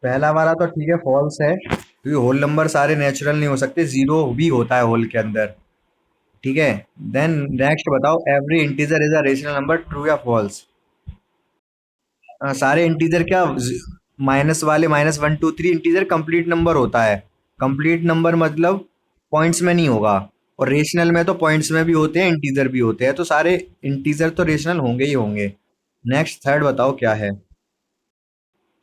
पहला वाला तो ठीक है, फॉल्स है, क्योंकि होल नंबर सारे नेचुरल नहीं हो सकते, जीरो भी होता है होल के अंदर। ठीक है। देन नेक्स्ट बताओ, every integer is a rational number, true या फॉल्स? सारे इंटीजर क्या, माइनस वाले minus one two three integer complete number होता है। कंप्लीट नंबर मतलब पॉइंट्स में नहीं होगा, और रेशनल में तो पॉइंट्स में भी होते हैं, इंटीजर भी होते हैं, तो सारे इंटीजर तो रेशनल होंगे ही होंगे। नेक्स्ट थर्ड बताओ क्या है।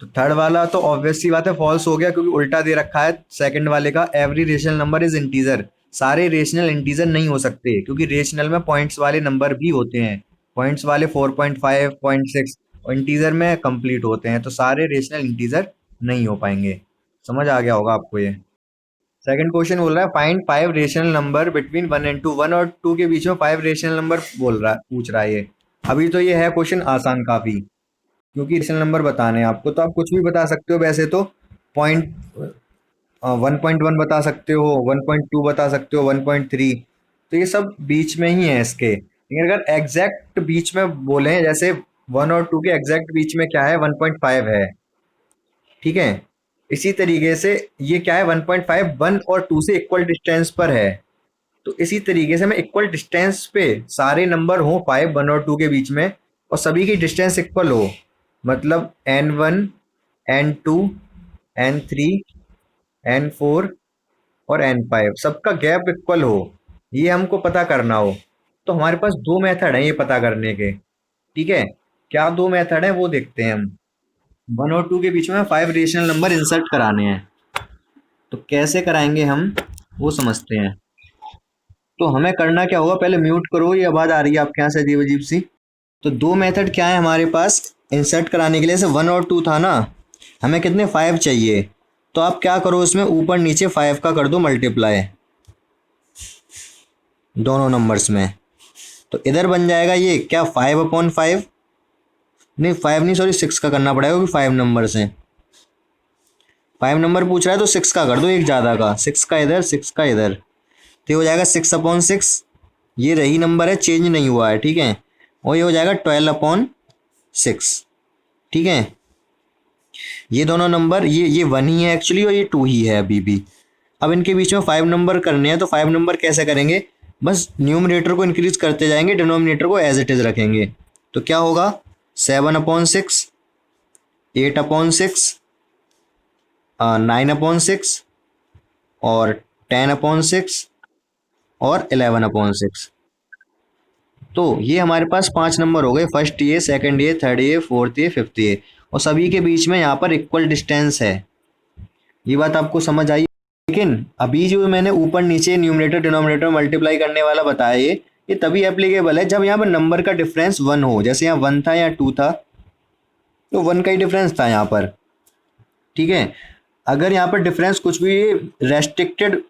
तो थर्ड वाला तो ऑब्वियस सी बात है, फॉल्स हो गया, क्योंकि उल्टा दे रखा है सेकंड वाले का, every rational number is integer. सारे रेशनल इंटीजर नहीं हो सकते, क्योंकि रेशनल में पॉइंट्स वाले नंबर भी होते हैं। पॉइंट्स वाले 4.5 0.6, और इंटीजर में कंप्लीट होते हैं, तो सारे रेशनल इंटीजर नहीं हो पाएंगे। समझ आ गया होगा आपको ये। सेकंड क्वेश्चन बोल रहा है, find five rational number between one and two. One और टू के बीच में फाइव रेशनल नंबर बोल रहा है, पूछ रहा है ये। अभी तो ये है क्वेश्चन आसान काफी, क्योंकि रेशनल नंबर बताने हैं आपको, तो आप कुछ भी बता सकते हो वैसे तो। पॉइंट 1.1 बता सकते हो, 1.2 बता सकते हो, 1.3, तो ये सब बीच में ही है इसके। लेकिन अगर एग्जैक्ट बीच में बोले, जैसे वन और टू के एग्जैक्ट बीच में क्या है, 1.5 है। ठीक है। इसी तरीके से ये क्या है, 1.5 वन और टू से इक्वल डिस्टेंस पर है। तो इसी तरीके से मैं इक्वल डिस्टेंस पे सारे नंबर हो फाइव वन और टू के बीच में, और सभी की डिस्टेंस इक्वल हो, मतलब N1, N2, N3, N4 और N5 सबका गैप इक्वल हो, ये हमको पता करना हो, तो हमारे पास दो मेथड है ये पता करने के। ठीक है। क्या दो मेथड है वो देखते हैं हम। वन और टू के बीच में फाइव रेशनल नंबर इंसर्ट कराने हैं, तो कैसे कराएंगे हम वो समझते हैं। तो हमें करना क्या होगा, पहले म्यूट करो, ये आवाज आ रही है आपके यहाँ से अजीब अजीब सी। तो दो मेथड क्या है हमारे पास इंसर्ट कराने के लिए, जैसे वन और टू था ना, हमें कितने फाइव चाहिए, तो आप क्या करो, उसमें ऊपर नीचे फाइव का कर दो मल्टीप्लाई दोनों नंबर्स में। तो इधर बन जाएगा ये क्या, 5/5, नहीं 5 नहीं, सॉरी 6 का करना पड़ेगा, क्योंकि 5 नंबर्स हैं। 5 नंबर पूछ रहा है तो 6 का कर दो, एक ज़्यादा का, 6 का इधर 6 का इधर, तो ये हो जाएगा 6/6। ये रही नंबर है, चेंज नहीं हुआ है, ठीक है। और ये हो जाएगा 12/6। ठीक है। ये दोनों नंबर, ये वन ही है एक्चुअली, और ये टू ही है अभी भी। अब इनके बीच में फाइव नंबर करने हैं, तो फाइव नंबर कैसे करेंगे, बस न्यूमरेटर को इंक्रीज करते जाएंगे, डिनोमिनेटर को एज इट इज रखेंगे। तो क्या होगा, 7/6, 8/6, 9/6, और 10/6, और 11/6। तो ये हमारे पास पांच नंबर हो गए, फर्स्ट ये, सेकंड ये, थर्ड ये, फोर्थ ये, फिफ्थ ये, और सभी के बीच में यहाँ पर इक्वल डिस्टेंस है। ये बात आपको समझ आई। लेकिन अभी जो मैंने ऊपर नीचे न्यूमरेटर डिनोमिनेटर मल्टीप्लाई करने वाला बताया, ये तभी एप्लीकेबल है जब यहाँ पर नंबर का डिफरेंस वन हो, जैसे यहाँ वन था या टू था, तो वन का ही डिफरेंस था यहाँ पर। ठीक है। अगर यहाँ पर डिफरेंस कुछ भी, रेस्ट्रिक्टेड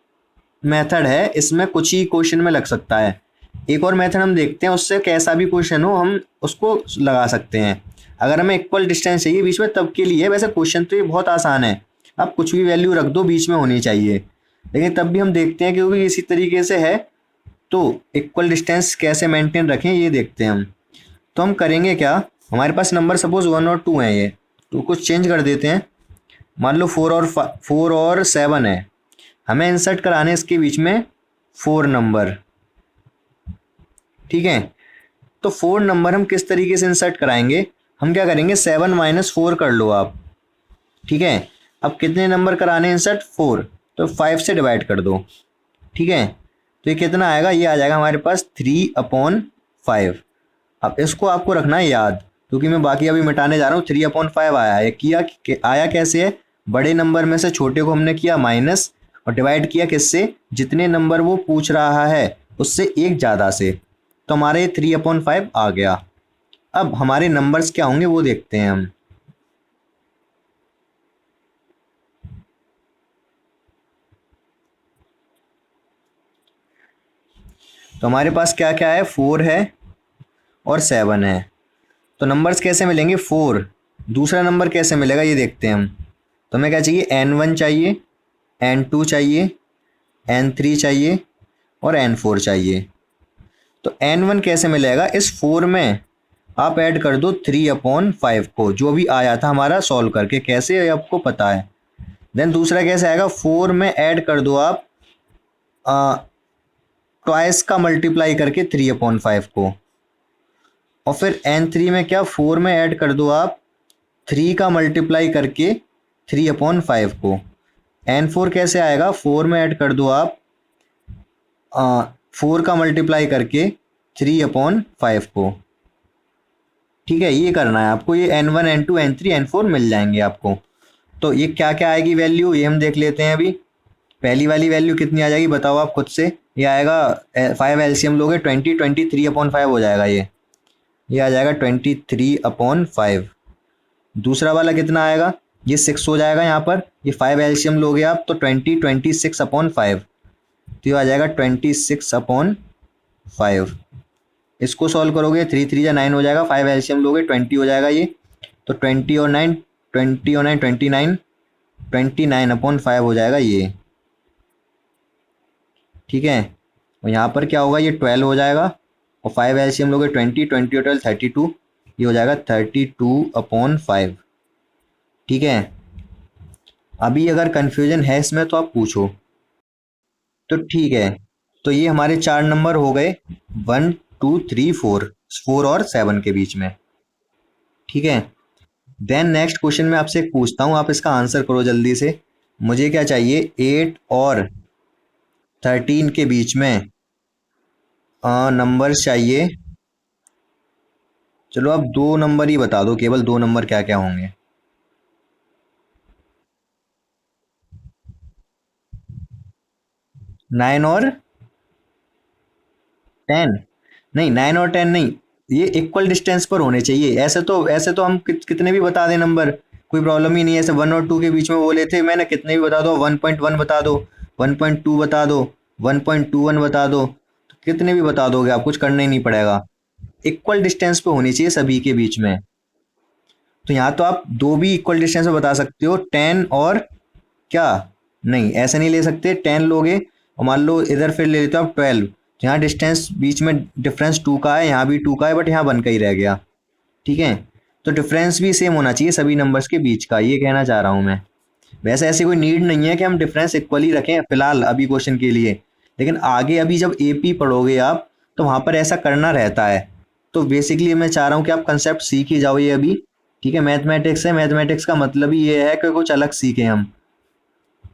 मेथड है, इसमें कुछ ही क्वेश्चन में लग सकता है। एक और मेथड हम देखते हैं, उससे कैसा भी क्वेश्चन हो हम उसको लगा सकते हैं। अगर हमें इक्वल डिस्टेंस चाहिए बीच में, तब के लिए वैसे क्वेश्चन तो ये बहुत आसान है, आप कुछ भी वैल्यू रख दो, बीच में होनी चाहिए। लेकिन तब भी हम देखते हैं, क्योंकि इसी तरीके से है, तो इक्वल डिस्टेंस कैसे मेंटेन रखें ये देखते हैं हम। तो हम करेंगे क्या, हमारे पास नंबर सपोज वन और टू है, ये तो कुछ चेंज कर देते हैं। मान लो फोर और सेवन है, हमें इंसर्ट कराने इसके बीच में फोर नंबर। ठीक है। तो फोर नंबर हम किस तरीके से इंसर्ट कराएंगे, हम क्या करेंगे, 7 - 4 कर लो आप। ठीक है। अब कितने नंबर कराने इंसर्ट, फोर, तो 5 से डिवाइड कर दो। ठीक है। तो ये कितना आएगा, ये आ जाएगा हमारे पास 3/5। अब इसको आपको रखना है याद, क्योंकि मैं बाकी अभी मिटाने जा रहा हूँ। 3/5 आया है, आया कैसे है, बड़े नंबर में से छोटे को हमने किया माइनस, और डिवाइड किया किससे, जितने नंबर वो पूछ रहा है उससे एक ज़्यादा से, तो हमारे 3/5 आ गया। अब हमारे नंबर्स क्या होंगे वो देखते हैं हम। तो हमारे पास क्या क्या है, फोर है और सेवन है। तो नंबर्स कैसे मिलेंगे, फोर, दूसरा नंबर कैसे मिलेगा ये देखते हैं हम। तो हमें क्या चाहिए, N1 चाहिए, N2 चाहिए, N3 चाहिए, और N4 चाहिए। तो N1 कैसे मिलेगा, इस फोर में आप ऐड कर दो 3/5 को, जो भी आया था हमारा सॉल्व करके, कैसे ये आपको पता है। देन दूसरा कैसे आएगा, 4 में ऐड कर दो आप ट्वाइस का मल्टीप्लाई करके 3/5 को, और फिर n3 में क्या, 4 में ऐड कर दो आप 3 का मल्टीप्लाई करके 3/5 को। n4 कैसे आएगा, 4 में ऐड कर दो आप 4 का मल्टीप्लाई करके 3/5 को। ठीक है, ये करना है आपको, ये n1 n2 n3 n4 मिल जाएंगे आपको। तो ये क्या क्या आएगी वैल्यू, ये हम देख लेते हैं अभी। पहली वाली वैल्यू कितनी आ जाएगी बताओ आप खुद से, ये आएगा 5 एलसीएम लोगे 23/5 हो जाएगा ये आ जाएगा 23/5। दूसरा वाला कितना आएगा, ये 6 हो जाएगा यहाँ पर, ये 5 एलसीएम लोगे आप तो 26/5, तो ये आ जाएगा 26/5। इसको सॉल्व करोगे 3 3 या 9 हो जाएगा, 5 एलसीएम लोगे 20 हो जाएगा ये, तो 20 और 9 29/5 हो जाएगा ये। ठीक है, और यहाँ पर क्या होगा, ये 12 हो जाएगा, और 5 एलसीएम लोगे 20 20 और 12 32, ये हो जाएगा 32/5। ठीक है, अभी अगर कंफ्यूजन है इसमें तो आप पूछो। तो ठीक है, तो ये हमारे 4 नंबर हो गए, 1 2 3 4, 4 और 7 के बीच में। ठीक है, देन नेक्स्ट क्वेश्चन मैं आपसे एक पूछता हूँ, आप इसका आंसर करो जल्दी से। मुझे क्या चाहिए, 8 और 13 के बीच में नंबर चाहिए। चलो आप दो नंबर ही बता दो, केवल दो नंबर क्या क्या होंगे। 9 और 10, नहीं 9 और 10 नहीं, ये इक्वल डिस्टेंस पर होने चाहिए। ऐसे तो हम कितने भी बता दें नंबर, कोई प्रॉब्लम ही नहीं है। ऐसे 1 और 2 के बीच में बोले थे मैंने, कितने भी बता दो, 1.1 बता दो, 1.2 बता दो, 1.21 बता दो, तो कितने भी बता दोगे आप, कुछ करना ही नहीं पड़ेगा। इक्वल डिस्टेंस पे होनी चाहिए सभी के बीच में। तो यहाँ तो आप दो भी इक्वल डिस्टेंस पे बता सकते हो, 10 और क्या, नहीं ऐसे नहीं ले सकते, 10 लोगे और मान लो इधर फिर ले लेते हो आप 12, तो यहाँ डिस्टेंस बीच में डिफरेंस 2 का है, यहाँ भी 2 का है, बट यहाँ 1 का ही रह गया। ठीक है, तो डिफरेंस भी सेम होना चाहिए सभी नंबर्स के बीच का, ये कहना चाह रहा हूँ मैं। वैसे ऐसी कोई नीड नहीं है कि हम डिफरेंस इक्वल ही रखें फिलहाल अभी क्वेश्चन के लिए, लेकिन आगे अभी जब एपी पढ़ोगे आप तो वहाँ पर ऐसा करना रहता है। तो बेसिकली मैं चाह रहा हूँ कि आप कंसेप्ट सीख ही जाओ ये अभी। ठीक है, मैथमेटिक्स है, मैथमेटिक्स का मतलब ही ये है कि कुछ अलग सीखें हम।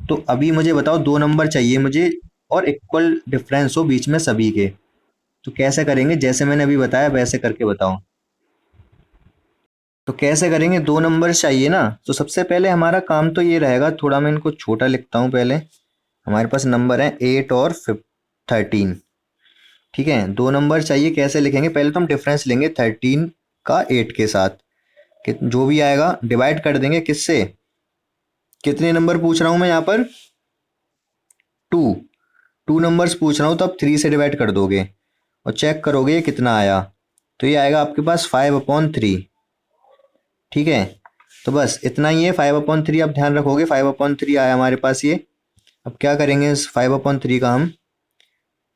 तो अभी मुझे बताओ, दो नंबर चाहिए मुझे और इक्वल डिफरेंस हो बीच में सभी के, तो कैसे करेंगे, जैसे मैंने अभी बताया वैसे करके बताओ। तो कैसे करेंगे, दो नंबर चाहिए ना, तो सबसे पहले हमारा काम तो ये रहेगा, थोड़ा मैं इनको छोटा लिखता हूँ पहले। हमारे पास नंबर है 8 और 13। ठीक है, दो नंबर चाहिए, कैसे लिखेंगे, पहले तो हम डिफरेंस लेंगे 13 का 8 के साथ, जो भी आएगा डिवाइड कर देंगे किससे, कितने नंबर पूछ रहा हूँ मैं यहाँ पर, टू। टू नंबर्स पूछ रहा हूँ, तो आप 3 से डिवाइड कर दोगे और चेक करोगे ये कितना आया, तो ये आएगा आपके पास 5/3। ठीक है, तो बस इतना ही है, 5/3 आप ध्यान रखोगे, 5/3 आया हमारे पास ये। अब क्या करेंगे, इस 5/3 का हम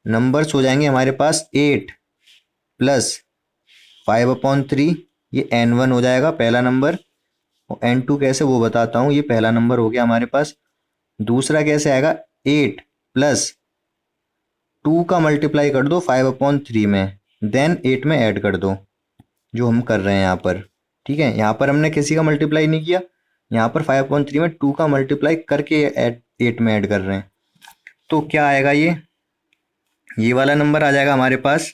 नंबर्स हो जाएंगे हमारे पास 8 प्लस 5/3, ये n1 हो जाएगा पहला नंबर, और n2 कैसे वो बताता हूँ, ये पहला नंबर हो गया हमारे पास। दूसरा कैसे आएगा, 8 प्लस 2 का मल्टीप्लाई कर दो 5/3 में, देन 8 में ऐड कर दो, जो हम कर रहे हैं यहाँ पर। ठीक है, यहाँ पर हमने किसी का मल्टीप्लाई नहीं किया, यहाँ पर 5/3 में 2 का मल्टीप्लाई करके 8 में ऐड कर रहे हैं। तो क्या आएगा, ये वाला नंबर आ जाएगा हमारे पास।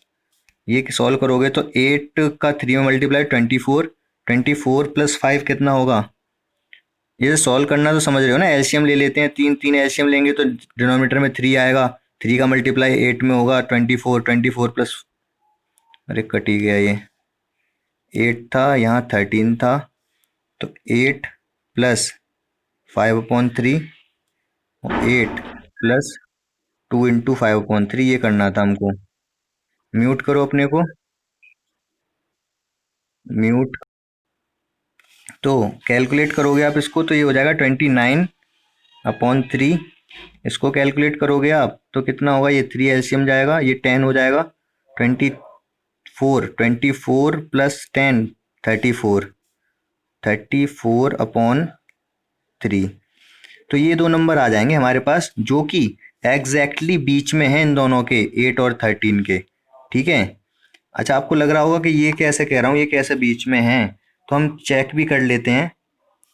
ये सॉल्व करोगे तो 8 का 3 में मल्टीप्लाई 24, 24 प्लस 5 कितना होगा, ये सॉल्व करना तो समझ रहे हो ना, एलसीएम ले लेते हैं, तीन तीन एलसीएम लेंगे तो डिनोमिनेटर में 3 आएगा, 3 का मल्टीप्लाई 8 में होगा 24, 24 प्लस, अरे कट ही गया ये, 8 था यहाँ 13 था, तो 8 प्लस 5/3 और 8 प्लस 2 × 5/3, ये करना था हमको। म्यूट करो अपने को, म्यूट। तो कैलकुलेट करोगे आप इसको तो ये हो जाएगा 29/3। इसको कैलकुलेट करोगे आप तो कितना होगा, ये 3 एलसीएम जाएगा, ये 10 हो जाएगा, 24 24 प्लस 10 34 34/3। तो ये दो नंबर आ जाएंगे हमारे पास जो कि एग्जैक्टली बीच में है इन दोनों के, 8 और 13 के। ठीक है। अच्छा, आपको लग रहा होगा कि ये कैसे कह रहा हूँ, ये कैसे बीच में है, तो हम चेक भी कर लेते हैं।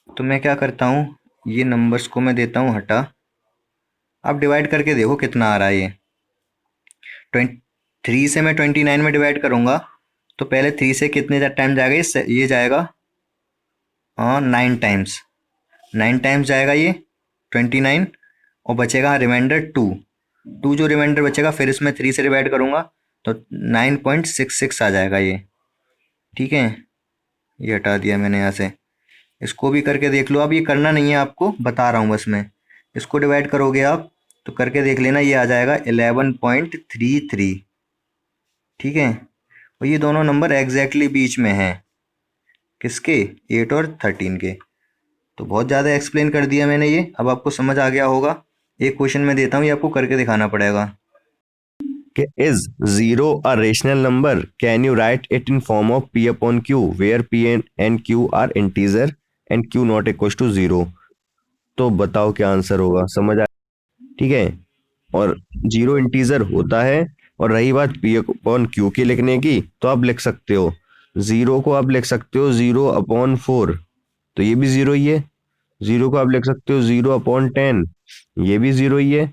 तो मैं क्या करता हूँ, ये नंबर्स को मैं देता हूँ हटा। आप डिवाइड करके देखो कितना आ रहा है ये। 3 से मैं 29 में डिवाइड करूंगा तो पहले 3 से कितने टाइम जाएगा, ये जाएगा 9 टाइम्स। 9 टाइम्स जाएगा ये 29, और बचेगा रिमाइंडर 2। जो रिमाइंडर बचेगा फिर इसमें 3 से डिवाइड करूंगा तो 9.66 आ जाएगा ये। ठीक है, ये हटा दिया मैंने यहाँ से। इसको भी करके देख लो, अब ये करना नहीं है आपको, बता रहा हूँ बस मैं। इसको डिवाइड करोगे आप तो करके देख लेना, ये आ जाएगा 11.33। ठीक है, और ये दोनों नंबर एग्जैक्टली बीच में हैं, किसके, 8 और 13 के। तो बहुत ज़्यादा एक्सप्लेन कर दिया मैंने ये, अब आपको समझ आ गया होगा। एक क्वेश्चन मैं देता हूँ, ये आपको करके दिखाना पड़ेगा। Is 0 a rational number? Can you write it in form of P upon Q, where P and Q are integer and Q not equals to 0? तो बताओ क्या आंसर होगा, समझ आया? ठीक है, और 0 इंटीजर होता है। और रही बात P अपॉन Q की लिखने की, तो आप लिख सकते हो 0 को आप लिख सकते हो 0/4, तो ये भी 0 ही है। 0 को आप लिख सकते हो 0/10, ये भी 0 ही है।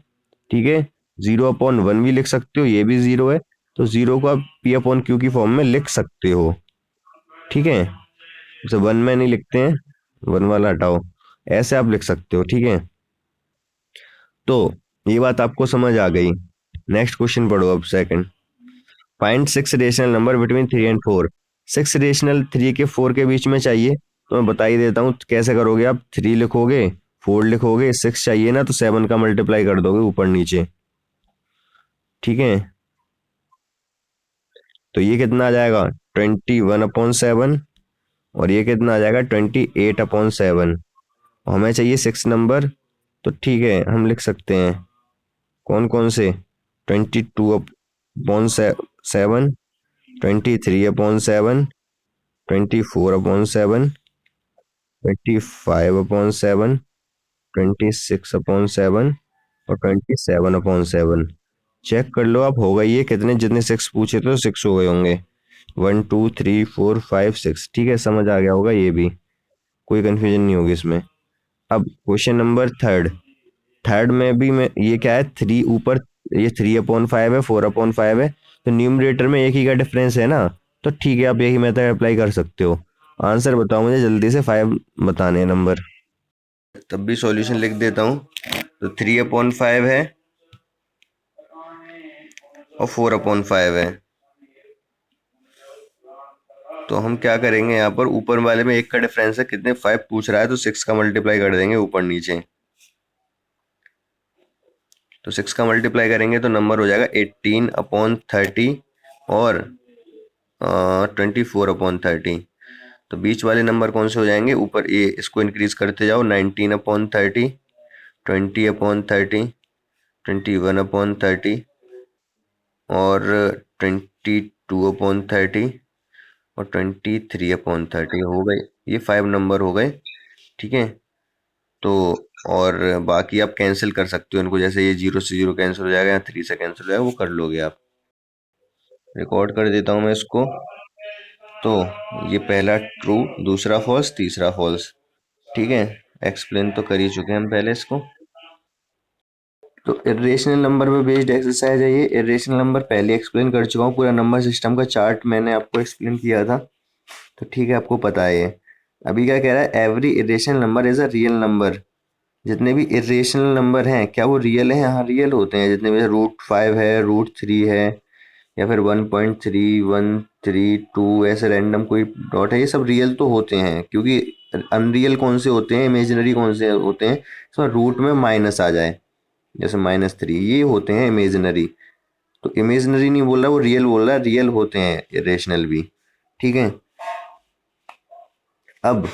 ठीक है, 0/1 भी लिख सकते हो, ये भी 0 है। तो 0 को आप P अपॉन Q की फॉर्म में लिख सकते हो। ठीक है, जैसे 1 में नहीं लिखते हैं, 1 वाला हटाओ, ऐसे आप लिख सकते हो। ठीक है, तो ये बात आपको समझ आ गई। नेक्स्ट क्वेश्चन पढ़ो अब, second. Find 6 rational number between 3 and 4। 6 rational 3 के 4 के बीच में चाहिए, तो मैं बता ही देता हूँ कैसे करोगे। आप 3 लिखोगे, 4 लिखोगे, 6 चाहिए ना, तो 7 का मल्टीप्लाई कर दोगे ऊपर नीचे। ठीक है, तो ये कितना आ जाएगा 21/7, और ये कितना आ जाएगा 28/7। हमें चाहिए 6 नंबर, तो ठीक है हम लिख सकते हैं कौन कौन से, 22/7, 23/7, 24/7, 25/7, 26/7 और 27/7। चेक कर लो आप, हो गई है कितने, जितने 6 पूछे तो 6 हो गए होंगे। 1 2 3 4 5 6। ठीक है, समझ आ गया होगा, ये भी कोई कंफ्यूजन नहीं होगी इसमें। अब क्वेश्चन नंबर थर्ड। थर्ड में भी मैं, ये क्या है, 3 ऊपर, ये 3/5 है, 4/5 है, तो न्यूमरेटर में एक ही का डिफरेंस है ना, तो ठीक है आप यही मेथड अप्लाई कर सकते हो। आंसर बताओ मुझे जल्दी से, 5 बताने हैं नंबर। तब भी सॉल्यूशन लिख देता हूँ। तो 3/5 है और 4/5 है। तो हम क्या करेंगे, यहाँ पर ऊपर वाले में एक का डिफरेंस है, कितने 5 पूछ रहा है, तो 6 का मल्टीप्लाई कर देंगे ऊपर नीचे। तो 6 का मल्टीप्लाई करेंगे तो नंबर हो जाएगा 18/30 और 24/30। तो बीच वाले नंबर कौन से हो जाएंगे, ऊपर ये, इसको इंक्रीज करते जाओ, 19/30, 20/30, 21/30 और 22/30 और 23/30 हो गए। ये 5 नंबर हो गए। ठीक है, तो और बाकी आप कैंसिल कर सकते हो इनको, जैसे ये 0 से 0 कैंसिल हो जाएगा या 3 से कैंसिल हो जाएगा, वो कर लोगे आप। रिकॉर्ड कर देता हूँ मैं इसको। तो ये पहला ट्रू, दूसरा फॉल्स, तीसरा फॉल्स। ठीक है, एक्सप्लेन तो कर ही चुके हैं हम पहले इसको। तो इरेशनल नंबर पे बेस्ड एक्सरसाइज है ये। इरेशनल नंबर पहले एक्सप्लेन कर चुका हूँ, पूरा नंबर सिस्टम का चार्ट मैंने आपको एक्सप्लेन किया था, तो ठीक है आपको पता है ये। अभी क्या कह रहा है, every irrational number is a real number. जितने भी इरेशनल नंबर हैं क्या वो रियल हैं, हाँ रियल होते हैं। जितने भी √5 है, √3 है, या फिर 1.3132 ऐसे रैंडम कोई डॉट है, ये सब रियल तो होते हैं। क्योंकि अनरियल कौन से होते हैं, इमेजिनरी कौन से होते हैं, इसमें रूट में माइनस आ जाए, जैसे -3, ये होते हैं इमेजिनरी। तो इमेजिनरी नहीं बोल रहा, वो रियल बोल रहा है, रियल होते हैं इरेशनल भी। ठीक है, अब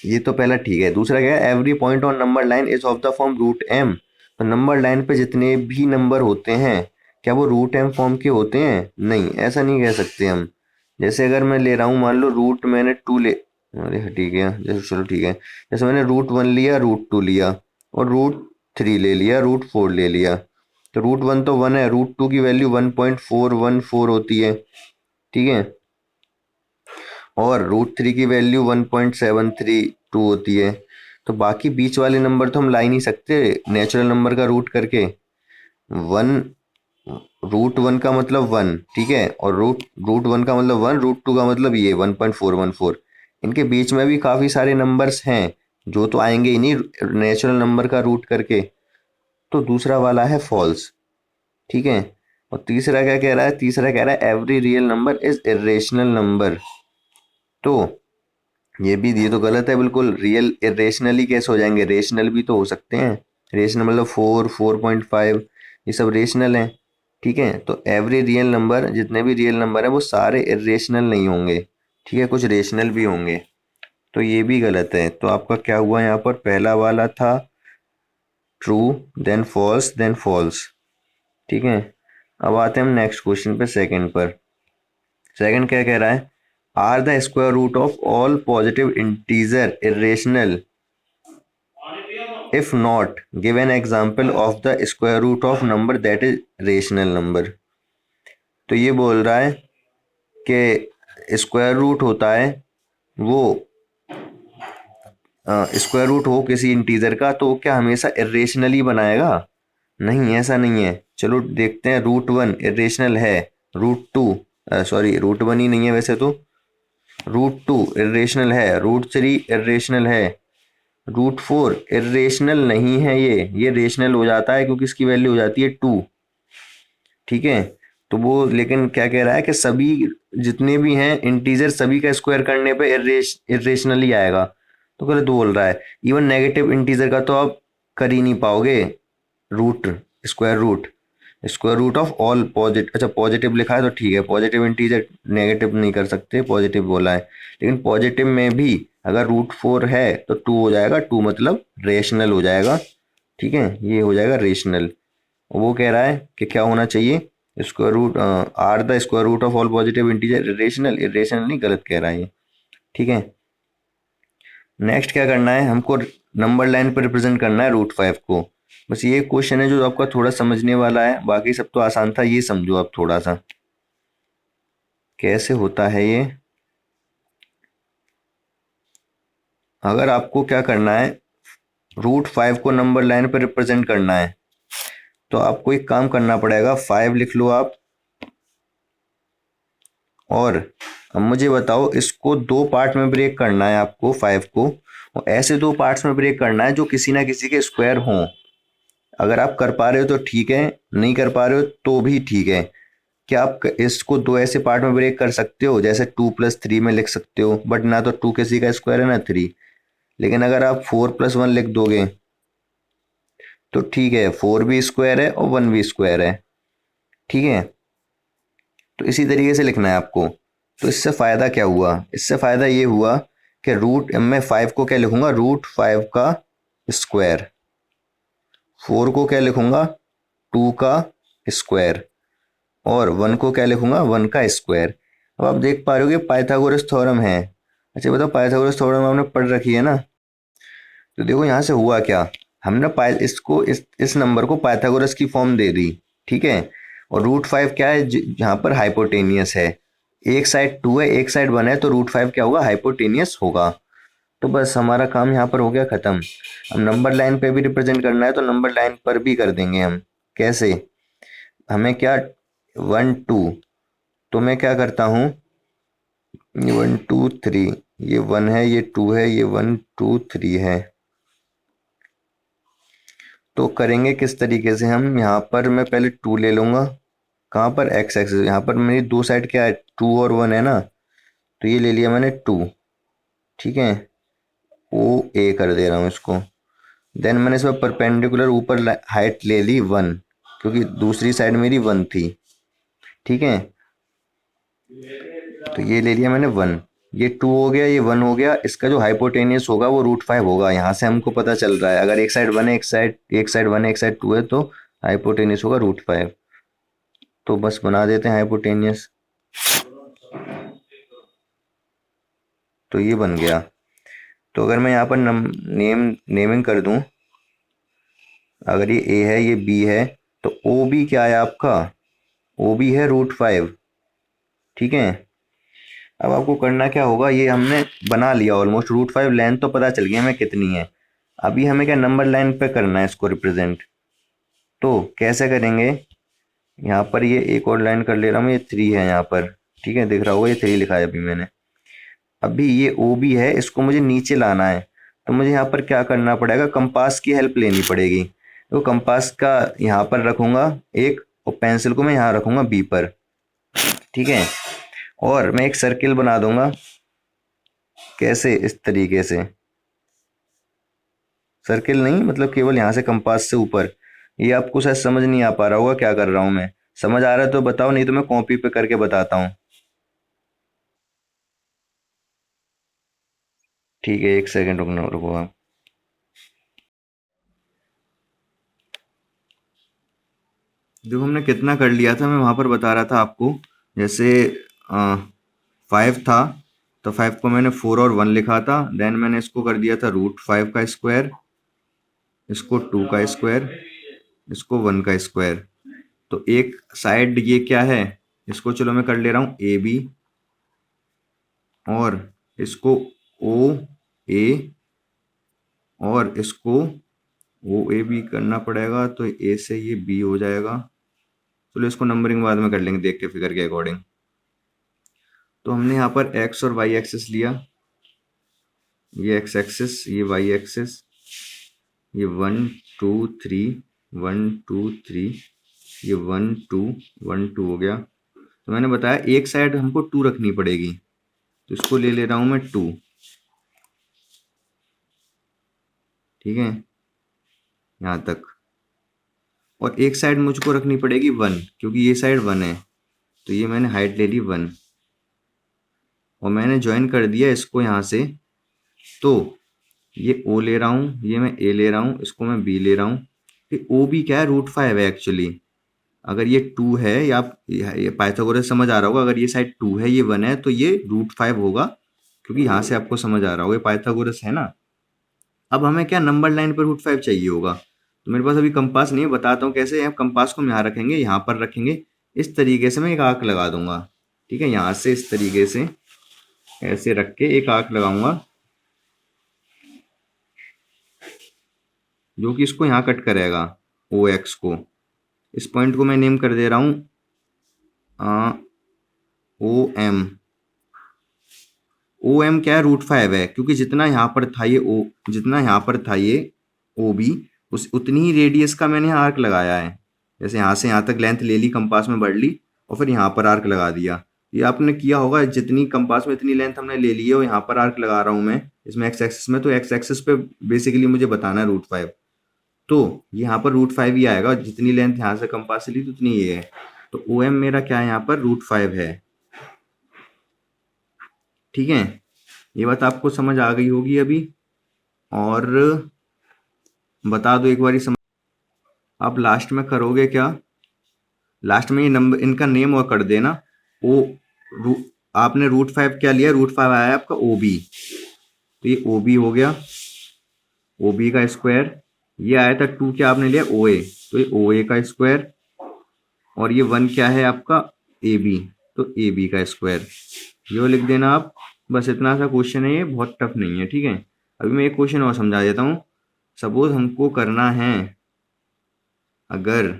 ये तो पहला ठीक है। दूसरा क्या है, every point on number line is of the form √m। तो नंबर लाइन पे जितने भी नंबर होते हैं क्या वो √m फॉर्म के होते हैं, नहीं, ऐसा नहीं कह सकते हम। जैसे अगर मैं ले रहा हूँ, मान लो रूट मैंने 2 ले, अरे ठीक है, जैसे चलो ठीक है, जैसे मैंने रूट 1 लिया, रूट 2 लिया, और रूट 3 ले लिया, रूट 4 ले लिया। तो रूट 1 तो 1 है, रूट 2 की वैल्यू 1.414 होती है, ठीक है, और रूट 3 की वैल्यू 1.732 होती है। तो बाकी बीच वाले नंबर तो हम ला ही नहीं सकते नेचुरल नंबर का रूट करके। वन, रूट 1 का मतलब 1, ठीक है, और रूट 1 का मतलब 1, रूट 2 का मतलब ये 1.414। इनके बीच में भी काफी सारे नंबर्स हैं जो तो आएंगे ही नहीं नेचुरल नंबर का रूट करके। तो दूसरा वाला है फॉल्स, ठीक है। और तीसरा क्या कह रहा है, तीसरा कह रहा है every real number is irrational number. तो ये तो गलत है बिल्कुल। रियल इरेशनली कैसे हो जाएंगे, रेशनल भी तो हो सकते हैं। रेशनल मतलब 4.5, ये सब रेशनल हैं, ठीक है। तो एवरी रियल नंबर, जितने भी रियल नंबर है वो सारे इरेशनल नहीं होंगे, ठीक है, कुछ रेशनल भी होंगे। तो ये भी गलत है। तो आपका क्या हुआ यहाँ पर, पहला वाला था true, then false, then false, ठीक है। अब आते हैं हम नेक्स्ट क्वेश्चन पे, सेकंड पर। सेकंड क्या कह रहा है, are the square root of all positive integer irrational, if not give an example of the square root of number that is rational number। तो ये बोल रहा है कि स्क्वायर रूट होता है वो, स्क्वायर रूट हो किसी इंटीजर का तो वो क्या हमेशा इरेशनली बनाएगा? नहीं, ऐसा नहीं है। चलो देखते हैं, रूट 1 इरेशनल है, रूट 2, सॉरी रूट 1 ही नहीं है वैसे तो, रूट 2 इरेशनल है, रूट 3 इरेशनल है, रूट 4 इरेशनल नहीं है। ये रेशनल हो जाता है क्योंकि इसकी वैल्यू हो जाती है 2, ठीक है। तो वो लेकिन क्या कह रहा है कि सभी जितने भी हैं इंटीजर सभी का स्क्वायर करने पे इरेशनल ही आएगा। तो गलत बोल रहा है। इवन नेगेटिव इंटीजर का तो आप कर ही नहीं पाओगे root, square root, square root of all positive, अच्छा पॉजिटिव लिखा है तो ठीक है, पॉजिटिव इंटीजर नेगेटिव नहीं कर सकते, पॉजिटिव बोला है। लेकिन पॉजिटिव में भी अगर रूट 4 है तो 2 हो जाएगा, 2 मतलब रेशनल हो जाएगा, ठीक है, ये हो जाएगा रेशनल। वो कह रहा है कि क्या होना चाहिए, square root are the square root of all positive integer rational, irrational नहीं, गलत कह रहा है ये, ठीक है। नेक्स्ट क्या करना है हमको, नंबर लाइन पर रिप्रेजेंट करना है रूट 5 को। बस ये क्वेश्चन है जो आपका थोड़ा समझने वाला है, बाकी सब तो आसान था, ये समझो आप थोड़ा सा कैसे होता है ये। अगर आपको क्या करना है, रूट 5 को नंबर लाइन पर रिप्रेजेंट करना है तो आपको एक काम करना पड़ेगा, 5 लिख लो आप। और अब मुझे बताओ, इसको दो पार्ट में ब्रेक करना है आपको 5 को, और ऐसे दो पार्ट्स में ब्रेक करना है जो किसी ना किसी के स्क्वायर हों। अगर आप कर पा रहे हो तो ठीक है, नहीं कर पा रहे हो तो भी ठीक है। क्या आप इसको दो ऐसे पार्ट में ब्रेक कर सकते हो, जैसे 2+3 में लिख सकते हो, बट ना तो 2 किसी का स्क्वायर है ना 3। लेकिन अगर आप 4+1 लिख दोगे तो ठीक है, 4 भी स्क्वायर है और 1 भी स्क्वायर है, ठीक है। तो इसी तरीके से लिखना है आपको। तो इससे फायदा क्या हुआ, इससे फायदा ये हुआ कि रूट मैं 5 को क्या लिखूंगा, रूट 5 का स्क्वायर, 4 को क्या लिखूंगा, 2 का स्क्वायर, और 1 को क्या लिखूंगा, 1 का स्क्वायर। अब आप देख पा रहे हो कि पाइथागोरस थ्योरम है। अच्छा बताओ, पाइथागोरस थ्योरम आपने पढ़ रखी है ना? तो देखो यहाँ से हुआ क्या, हमने इसको इस नंबर को पाइथागोरस की फॉर्म दे दी, ठीक है। और रूट 5 क्या है, यहाँ पर हाइपोटेनियस है, एक साइड 2 है एक साइड 1 है, तो रूट 5 क्या होगा, हाइपोटेनियस होगा। तो बस हमारा काम यहाँ पर हो गया खत्म। अब नंबर लाइन पे भी रिप्रेजेंट करना है तो नंबर लाइन पर भी कर देंगे हम। कैसे, हमें क्या, 1 2, तो मैं क्या करता हूँ, ये 1 2 3, ये 1 है, ये 2 है, ये 1 2 3 है। तो करेंगे किस तरीके से, हम यहाँ पर मैं पहले 2 ले लूंगा, कहाँ पर, एक्स एक्सिस, यहाँ पर मेरी दो साइड क्या है, 2 और 1 है ना, तो ये ले लिया मैंने 2, ठीक है, ओ ए कर दे रहा हूँ इसको। देन मैंने इसमें परपेंडिकुलर ऊपर हाइट ले ली 1, क्योंकि दूसरी साइड मेरी 1 थी, ठीक है। तो ये ले लिया मैंने 1, ये 2 हो गया, ये 1 हो गया, इसका जो हाइपोटेनियस होगा वो रूट 5 होगा। यहाँ से हमको पता चल रहा है, अगर एक साइड 1 है, एक साइड 1 है, एक साइड 2 है, तो हाइपोटेनियस होगा रूट 5। तो बस बना देते हैं हाइपोटेनियस। तो ये बन गया। तो अगर मैं यहाँ पर नेमिंग कर दूं, अगर ये ए है ये बी है, तो ओ बी क्या है आपका, ओ बी है √5। ठीक है, अब आपको करना क्या होगा, ये हमने बना लिया ऑलमोस्ट, √5 लेंथ तो पता चल गया हमें कितनी है। अभी हमें क्या नंबर लाइन पे करना है इसको रिप्रेजेंट। तो कैसे करेंगे, यहाँ पर ये एक और लाइन कर ले रहा हूँ, ये 3 है यहाँ पर। ठीक है, दिख रहा होगा ये 3 लिखा है अभी मैंने। अभी ये ओ बी है, इसको मुझे नीचे लाना है। तो मुझे यहाँ पर क्या करना पड़ेगा, कंपास की हेल्प लेनी पड़ेगी। तो कंपास का यहाँ पर रखूंगा एक, और पेंसिल को मैं यहाँ रखूंगा बी पर। ठीक है, और मैं एक सर्किल बना दूंगा। कैसे, इस तरीके से। सर्किल नहीं, मतलब केवल यहाँ से कंपास से ऊपर। ये आपको शायद समझ नहीं आ पा रहा होगा क्या कर रहा हूँ मैं। समझ आ रहा है तो बताओ, नहीं तो मैं कॉपी पे करके बताता हूँ। ठीक है, 1 सेकंड रुकना, रुको आप। देखो हमने कितना कर लिया था, मैं वहां पर बता रहा था आपको। जैसे 5 था, तो 5 को मैंने 4 और 1 लिखा था। देन मैंने इसको कर दिया था √5 का स्क्वायर, इसको 2 का स्क्वायर, इसको 1 का स्क्वायर। तो एक साइड ये क्या है, इसको चलो मैं कर ले रहा हूँ ए बी, और इसको ओ ए, और इसको ओ ए बी करना पड़ेगा। तो ए से ये बी हो जाएगा। चलो इसको नंबरिंग बाद में कर लेंगे देख के फिगर के अकॉर्डिंग। तो हमने यहाँ पर एक्स और वाई एक्सिस लिया, ये एक्स एक्सिस, ये वाई एक्सिस, ये 1 2 3, 1 2 3, ये 1 2, 1 2 हो गया। तो मैंने बताया एक साइड हमको 2 रखनी पड़ेगी, तो इसको ले ले रहा हूँ मैं 2। ठीक है, यहाँ तक। और एक साइड मुझको रखनी पड़ेगी 1, क्योंकि ये साइड 1 है। तो ये मैंने हाइट ले ली 1, और मैंने ज्वाइन कर दिया इसको यहाँ से। तो ये ओ ले रहा हूँ, ये मैं ए ले रहा हूँ, इसको मैं बी ले रहा हूँ। फिर ओ बी क्या है, √5 है एक्चुअली। अगर ये 2 है, या ये पाइथागोरस समझ आ रहा होगा, अगर ये साइड 2 है ये 1 है, तो ये √5 होगा, क्योंकि यहाँ से आपको समझ आ रहा होगा ये पाइथागोरस है ना। अब हमें क्या नंबर लाइन पर √5 चाहिए होगा। तो मेरे पास अभी कंपास नहीं है, बताता हूँ कैसे। यहाँ कंपास को हम यहाँ रखेंगे, यहाँ पर रखेंगे, इस तरीके से मैं एक आर्क लगा दूंगा। ठीक है, यहाँ से इस तरीके से ऐसे रख के एक आर्क लगाऊंगा, जो कि इसको यहाँ कट करेगा, ओ एक्स को। इस पॉइंट को मैं नेम कर दे रहा हूँ ओ एम। ओ एम क्या है, √5 है, क्योंकि जितना यहाँ पर था ये ओ, जितना यहाँ पर था ये ओ बी, उस उतनी ही रेडियस का मैंने यहाँ आर्क लगाया है। जैसे यहाँ से यहाँ तक लेंथ ले ली, कंपास में बढ़ ली, और फिर यहाँ पर आर्क लगा दिया। ये आपने किया होगा, जितनी कंपास में इतनी लेंथ हमने ले ली है, और यहाँ पर आर्क लगा रहा हूँ मैं इसमें एक्स एक्सिस में। तो एक्स एक्सिस पे बेसिकली मुझे बताना है √5। तो यहाँ पर √5 ही आएगा, जितनी लेंथ यहाँ से कंपास से ली तो उतनी ये है। तो ओ एम मेरा क्या है, यहाँ पर √5 है। ठीक है, ये बात आपको समझ आ गई होगी अभी। और बता दो एक बार समझ, आप लास्ट में करोगे क्या, लास्ट में ये नंबर इनका नेम और कर देना। ओ रू, आपने √5 क्या लिया, √5 आया आपका ओ बी, तो ये ओ बी हो गया, ओ बी का स्क्वायर। ये आया था 2, क्या आपने लिया ओ ए, तो ये ओ ए का स्क्वायर। और ये 1 क्या है आपका, ए बी, तो ए बी का स्क्वायर। ये लिख देना आप। बस इतना सा क्वेश्चन है, ये बहुत टफ नहीं है। ठीक है, अभी मैं एक क्वेश्चन और समझा देता हूँ। सपोज हमको करना है, अगर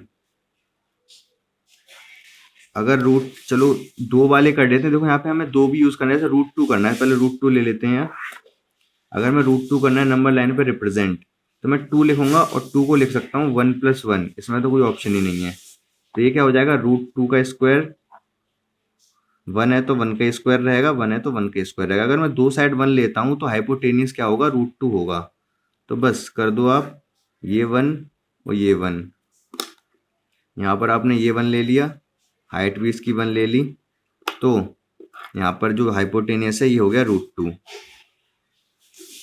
अगर रूट, चलो 2 वाले कर लेते हैं। देखो यहाँ पे हमें 2 भी यूज करना है, जैसे √2 करना है, पहले √2 ले लेते हैं। अगर मैं √2 करना है नंबर लाइन पे रिप्रेजेंट, तो मैं 2 लिखूंगा, और 2 को लिख सकता हूँ 1 + 1, इसमें तो कोई ऑप्शन ही नहीं है। तो ये क्या हो जाएगा, √2 का स्क्वायर। 1 है तो 1 का स्क्वायर रहेगा, 1 है तो 1 का स्क्वायर रहेगा। अगर मैं दो साइड 1 लेता हूँ, तो हाइपोटेनियस क्या होगा, √2 होगा। तो बस कर दो आप, ये 1 और ये 1। यहाँ पर आपने ये 1 ले लिया, हाइट भी इसकी 1 ले ली। तो यहाँ पर जो हाइपोटेनियस है ये हो गया √2।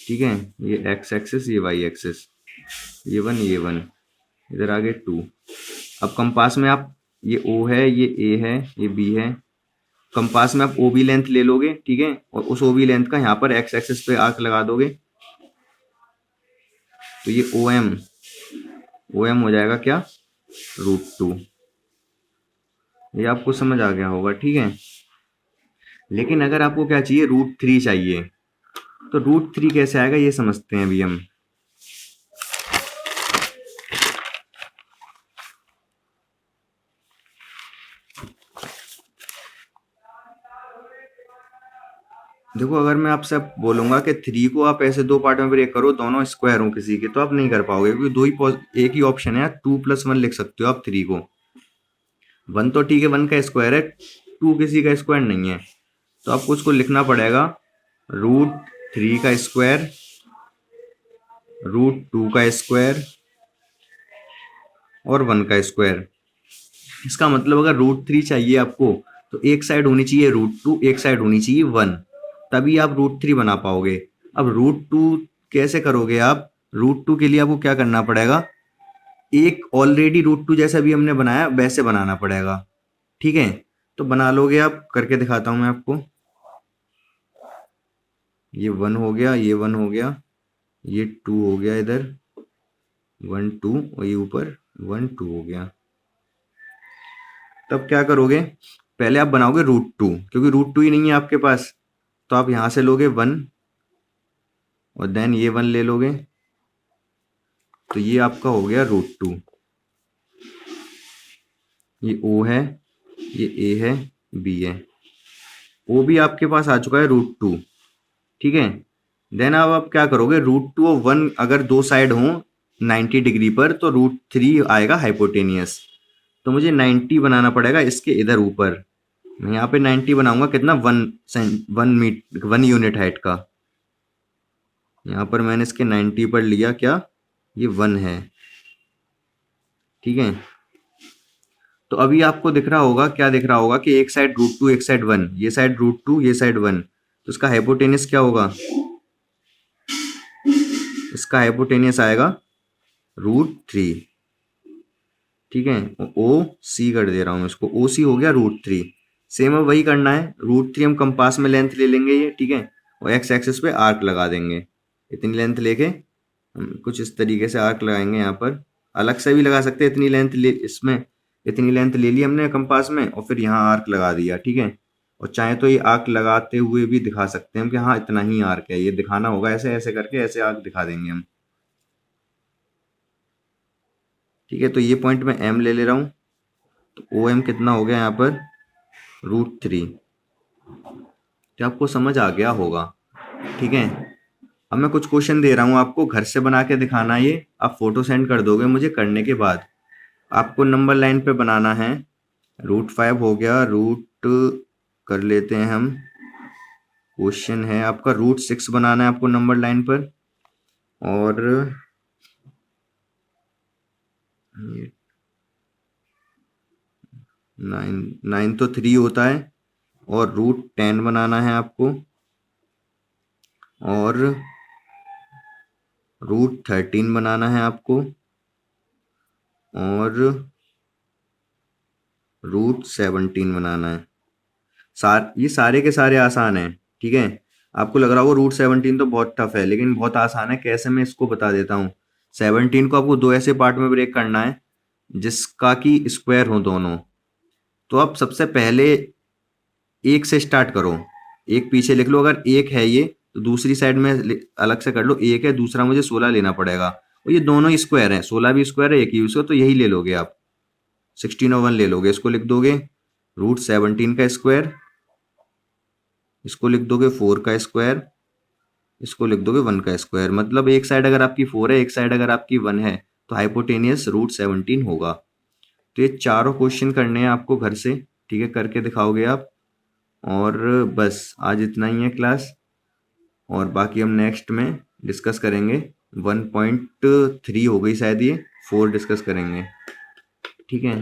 ठीक है, ये एक्स एक्सिस, ये वाई एक्सिस, ये 1 ये 1, इधर आ गए 2। अब कंपास में आप, ये ओ है, ये ए है, ये बी है, कंपास में आप ओ बी लेंथ ले लोगे, ठीक है, और उस ओ बी लेंथ का यहाँ पर एक्स एक्सिस पे आर्क लगा दोगे, तो ये ओ एम हो जाएगा क्या, √2। ये आपको समझ आ गया होगा, ठीक है। लेकिन अगर आपको क्या चाहिए, √3 चाहिए, तो √3 कैसे आएगा ये समझते हैं अभी हम। देखो अगर मैं आपसे अब बोलूंगा कि 3 को आप ऐसे दो पार्ट में ब्रेक करो, दोनों स्क्वायर हो किसी के, तो आप नहीं कर पाओगे, क्योंकि एक ही ऑप्शन है, 2+1 लिख सकते हो आप 3 को। 1 तो ठीक है, 1 का स्क्वायर है, 2 किसी का स्क्वायर नहीं है, तो आपको उसको लिखना पड़ेगा √3 का स्क्वायर, √2 का स्क्वायर और 1 का स्क्वायर। इसका मतलब अगर √3 चाहिए आपको, तो एक साइड होनी चाहिए √2, एक साइड होनी चाहिए 1, तभी आप √3 बना पाओगे। अब √2 कैसे करोगे आप, √2 के लिए आपको क्या करना पड़ेगा, एक ऑलरेडी √2 जैसा भी हमने बनाया वैसे बनाना पड़ेगा, ठीक है। तो बना लोगे आप, करके दिखाता हूं मैं आपको। ये 1 हो गया, ये 1 हो गया, ये 2 हो गया, इधर 1 2, और ये ऊपर 1 2 हो गया। तब क्या करोगे, पहले आप बनाओगे √2, क्योंकि √2 ही नहीं है आपके पास, तो आप यहां से लोगे 1 और देन ये 1 ले लोगे, तो ये आपका हो गया √2। ये O है, ये A है, B है, O भी आपके पास आ चुका है √2, ठीक है। देन अब आप क्या करोगे, √2 और 1 अगर दो साइड हों 90 डिग्री पर, तो √3 आएगा हाइपोटेनियस, तो मुझे 90 बनाना पड़ेगा इसके इधर ऊपर। मैं यहाँ पे 90 बनाऊंगा, कितना, 1 यूनिट हाइट का। यहाँ पर मैंने इसके 90 पर लिया क्या, ये 1 है, ठीक है। तो अभी आपको दिख रहा होगा, क्या दिख रहा होगा कि एक साइड √2 एक साइड 1, ये साइड √2 ये साइड 1, तो इसका हाइपोटेनियस क्या होगा, इसका हाइपोटेनियस आएगा √3, ठीक है। ओ सी कर दे रहा हूँ इसको, ओ सी हो गया √3। सेम अब वही करना है, √3 हम कंपास में लेंथ ले लेंगे ये, ठीक है, और एक्स एक्सिस पे आर्क लगा देंगे। इतनी लेंथ लेके हम कुछ इस तरीके से आर्क लगाएंगे, यहाँ पर अलग से भी लगा सकते हैं, इतनी लेंथ ले, इसमें इतनी लेंथ ले ली हमने कंपास में, और फिर यहाँ आर्क लगा दिया, ठीक है। और चाहे तो ये आर्क लगाते हुए भी दिखा सकते हैं हम कि हाँ इतना ही आर्क है, ये दिखाना होगा, ऐसे ऐसे करके ऐसे आर्क दिखा देंगे हम, ठीक है। तो ये पॉइंट मैं M ले ले रहा हूँ, तो ओ एम कितना हो गया यहाँ पर, √3। तो आपको समझ आ गया होगा, ठीक है। अब मैं कुछ क्वेश्चन दे रहा हूँ आपको, घर से बना के दिखाना, ये आप फोटो सेंड कर दोगे मुझे करने के बाद। आपको नंबर लाइन पे बनाना है, √5 हो गया, रूट कर लेते हैं हम। क्वेश्चन है आपका √6 बनाना है आपको नंबर लाइन पर, और 9 तो 3 होता है, और √10 बनाना है आपको, और √13 बनाना है आपको, और √17 बनाना है। ये सारे के सारे आसान हैं, ठीक है। आपको लग रहा होगा √17 तो बहुत टफ है, लेकिन बहुत आसान है। कैसे, मैं इसको बता देता हूँ। 17 को आपको दो ऐसे पार्ट में ब्रेक करना है जिसका कि स्क्वायर हो दोनों। तो आप सबसे पहले एक से स्टार्ट करो, एक पीछे लिख लो, अगर एक है ये तो दूसरी साइड में अलग से कर लो, एक है, दूसरा मुझे 16 लेना पड़ेगा, और ये दोनों ही स्क्वायर हैं, 16 भी स्क्वायर है, एक ही स्क्वायर, तो यही ले लोगे आप, 16 और 1 ले लोगे, इसको लिख दोगे √17 का स्क्वायर, इसको लिख दोगे 4 का स्क्वायर, इसको लिख दोगे 1 का स्क्वायर। मतलब एक साइड अगर आपकी 4 है, एक साइड अगर आपकी 1 है, तो हाइपोटेनियस √17 होगा। तो ये चारों क्वेश्चन करने हैं आपको घर से, ठीक है, करके दिखाओगे आप। और बस आज इतना ही है क्लास, और बाकी हम नेक्स्ट में डिस्कस करेंगे। 1.3 हो गई शायद, ये 4 डिस्कस करेंगे, ठीक है।